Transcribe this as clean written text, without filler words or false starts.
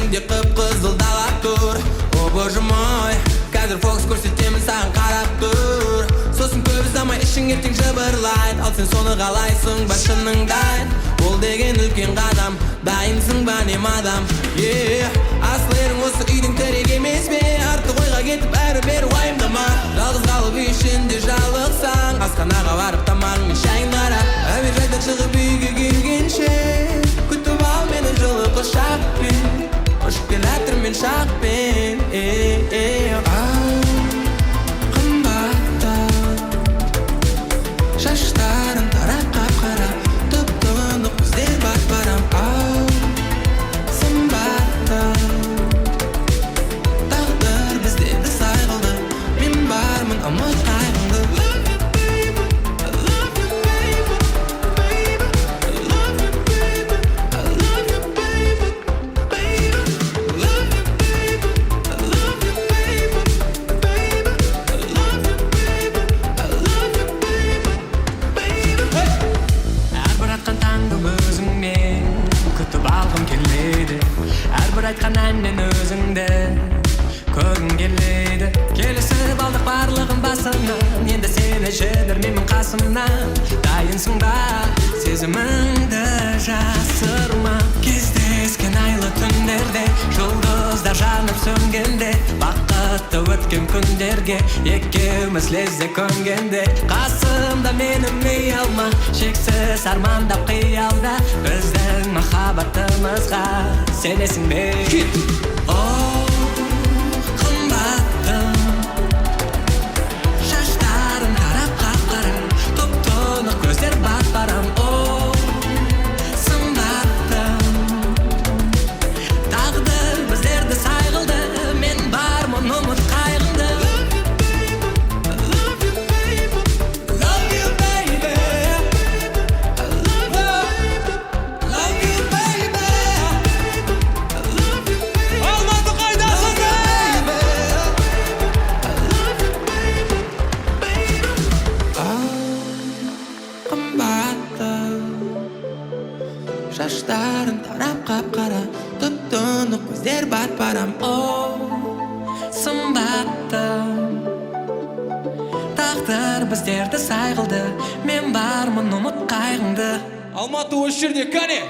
Ишиңде кып-кызыл дала тур. О боже мой, қазір фокус көрсетемін саған қарап тұр. Сосын көп ұзамай ішің ертең жыбырлайды. Ал сен соны қалайсың ба шыныңдай? Ол деген үлкен қадам, дайынсың ба не мадам? Асыл ерің осы үйдің тірек емес пе? Артық ойға кетіп әрі-бері уайымдама. Жалғыз қалып үй ішінде жалықсаң, асханаға барып тамағыңмен шайын қарап, әуежайдан шығып үйге келгенше күтіп ал мені жылы құшақпен. Ұшып келатыр мен шақпен. Шаштарың тарап қап-қара, тұп-тұнық көздер бат-барам. Сымбатты тағдыр біздерді сай қылды. Мен бармын ұмыт қайғыңды. Әрбір айтқан әннен өзіңді көргім келеді. Келісіп алдық барлығын басымнан, енді сені жібермеймін қасымнан. Дайынсың ба сезіміңді жасырма? Кездескен айлы түндерде, жұлдыздар жанып сөнгенде, бақытты өткен күндерге екеуміз лезде көнгенде. Қасымда мені миялма, шексіз армандап қиялда біздің махаббатымызға сенесің бе? Қымбаттым шаштарың тарап қап-қара, тұп-тұнық көздер бат-барам. Сымбаттым тағдыр біздерді сай қылды. Мен бармын ұмыт қайғыңды. Шаштарың тарап қап-қара, тұп-тұнық көздер бат-барам. Сымбаттым тағдыр біздерді сай қылды. Мен бармын ұмыт қайғыңды. Алматы осы жерде, кәне!